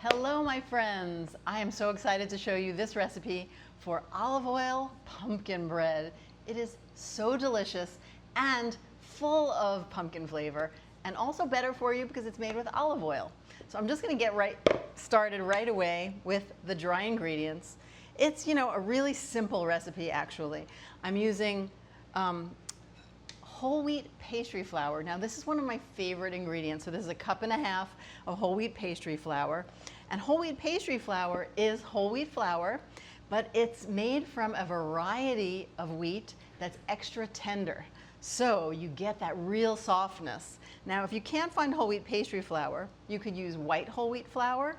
Hello, my friends. I am so excited to show you this recipe for olive oil pumpkin bread. It is so delicious and full of pumpkin flavor, and also better for you because it's made with olive oil. So I'm just going to get started right away with the dry ingredients. It's, a really simple recipe actually. I'm using whole wheat pastry flour. Now this is one of my favorite ingredients. So this is 1.5 cups of whole wheat pastry flour. And whole wheat pastry flour is whole wheat flour, but it's made from a variety of wheat that's extra tender. So you get that real softness. Now if you can't find whole wheat pastry flour, you could use white whole wheat flour,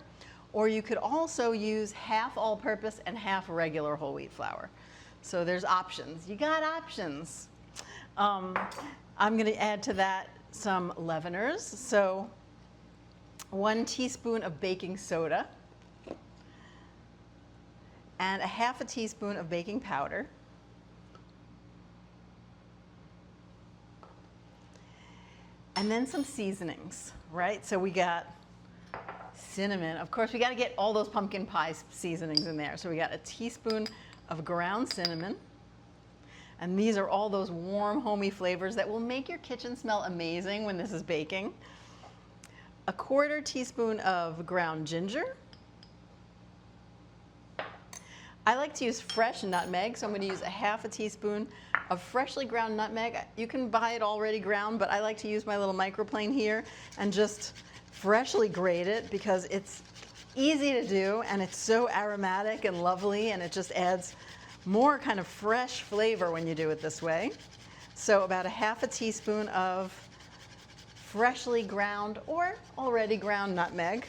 or you could also use half all-purpose and half regular whole wheat flour. So there's options. You got options. I'm going to add to that some leaveners. So 1 teaspoon of baking soda and 1/2 teaspoon of baking powder. And then some seasonings, right? So we got cinnamon. Of course, we got to get all those pumpkin pie seasonings in there. So we got 1 teaspoon of ground cinnamon. And these are all those warm, homey flavors that will make your kitchen smell amazing when this is baking. 1/4 teaspoon of ground ginger. I like to use fresh nutmeg, so I'm going to use 1/2 teaspoon of freshly ground nutmeg. You can buy it already ground, but I like to use my little microplane here and just freshly grate it because it's easy to do and it's so aromatic and lovely, and it just adds more kind of fresh flavor when you do it this way. So about 1/2 teaspoon of freshly ground or already ground nutmeg.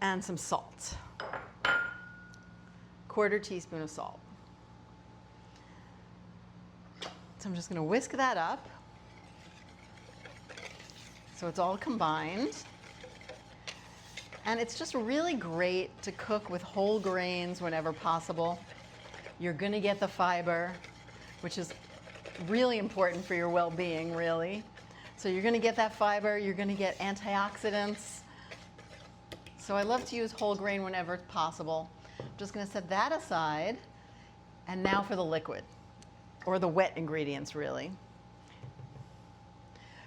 And some salt. 1/4 teaspoon of salt. So I'm just going to whisk that up so it's all combined. And it's just really great to cook with whole grains whenever possible. You're going to get the fiber, which is really important for your well-being, really. So you're going to get that fiber, you're going to get antioxidants. So I love to use whole grain whenever possible. I'm just going to set that aside. And now for the liquid, or the wet ingredients, really.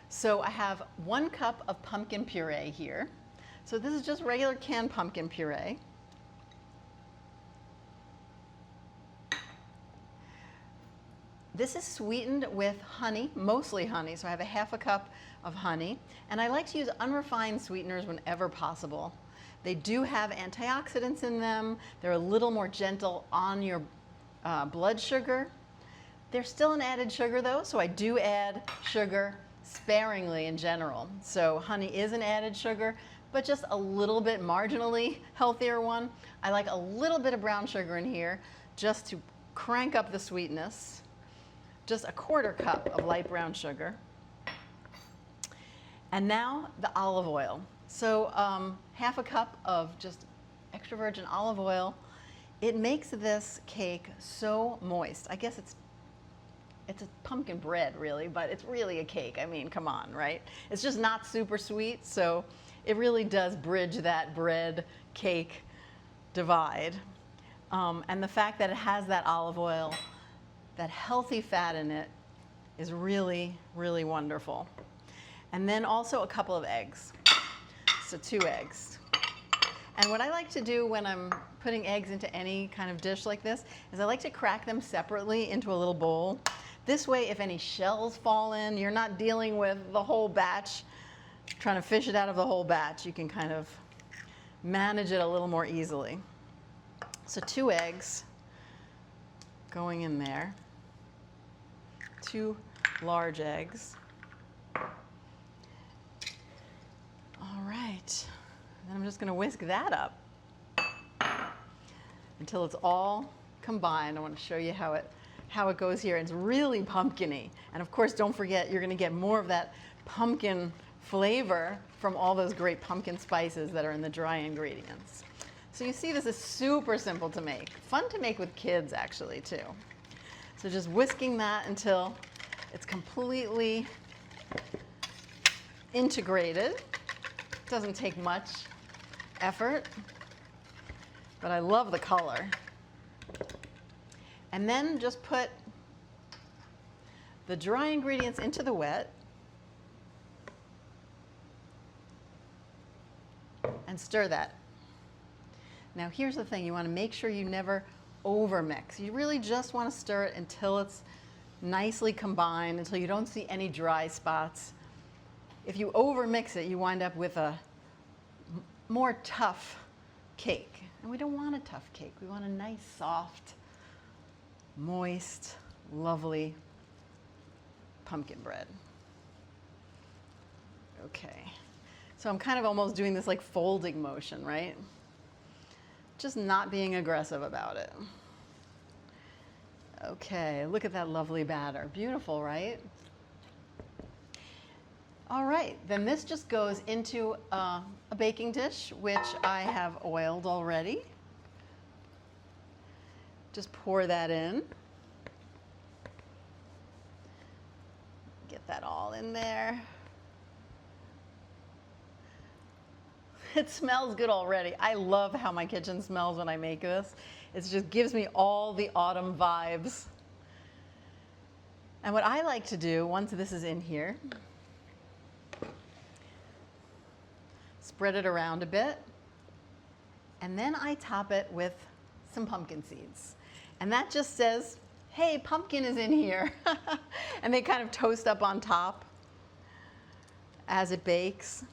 So I have 1 cup of pumpkin puree here. So this is just regular canned pumpkin puree. This is sweetened with honey, mostly honey, so I have 1/2 cup of honey. And I like to use unrefined sweeteners whenever possible. They do have antioxidants in them. They're a little more gentle on your blood sugar. They're still an added sugar though, so I do add sugar sparingly in general. So honey is an added sugar, but just a little bit marginally healthier one. I like a little bit of brown sugar in here just to crank up the sweetness. Just 1/4 cup of light brown sugar. And now the olive oil. So 1/2 cup of just extra virgin olive oil. It makes this cake so moist. I guess it's a pumpkin bread really, but it's really a cake. I mean, come on, right? It's just not super sweet, so it really does bridge that bread cake divide. And the fact that it has that olive oil, that healthy fat in it, is really, really wonderful. And then also a couple of eggs. So 2 eggs. And what I like to do when I'm putting eggs into any kind of dish like this is I like to crack them separately into a little bowl. This way, if any shells fall in, you're not dealing with the whole batch, trying to fish it out of the whole batch. You can kind of manage it a little more easily. So 2 eggs going in there. 2 large eggs. All right. Then I'm just going to whisk that up until it's all combined. I want to show you how it goes here. It's really pumpkin-y. And of course, don't forget, you're going to get more of that pumpkin flavor from all those great pumpkin spices that are in the dry ingredients. So you see, this is super simple to make. Fun to make with kids, actually, too. So just whisking that until it's completely integrated. Doesn't take much effort, but I love the color. And then just put the dry ingredients into the wet and stir that. Now here's the thing, you want to make sure you never overmix. You really just want to stir it until it's nicely combined, until you don't see any dry spots. If you overmix it, you wind up with a more tough cake. And we don't want a tough cake. We want a nice, soft, moist, lovely pumpkin bread. Okay. So I'm kind of almost doing this like folding motion, right? Just not being aggressive about it. Okay, look at that lovely batter. Beautiful, right? All right, then this just goes into a baking dish, which I have oiled already. Just pour that in. Get that all in there. It smells good already. I love how my kitchen smells when I make this. It just gives me all the autumn vibes. And what I like to do, once this is in here, spread it around a bit, and then I top it with some pumpkin seeds. And that just says, hey, pumpkin is in here. And they kind of toast up on top as it bakes.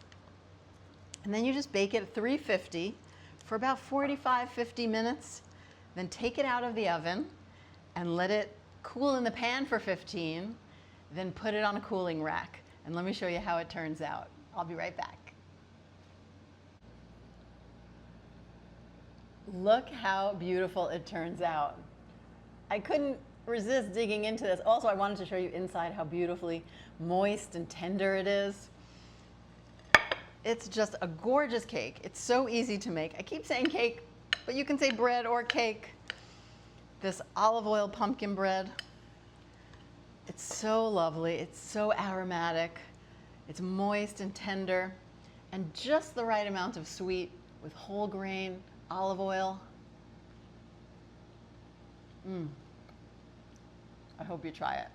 And then you just bake it at 350 for about 45-50 minutes. Then take it out of the oven and let it cool in the pan for 15. Then put it on a cooling rack. And let me show you how it turns out. I'll be right back. Look how beautiful it turns out. I couldn't resist digging into this. Also, I wanted to show you inside how beautifully moist and tender it is. It's just a gorgeous cake. It's so easy to make. I keep saying cake, but you can say bread or cake. This olive oil pumpkin bread. It's so lovely. It's so aromatic. It's moist and tender and just the right amount of sweet with whole grain olive oil. I hope you try it.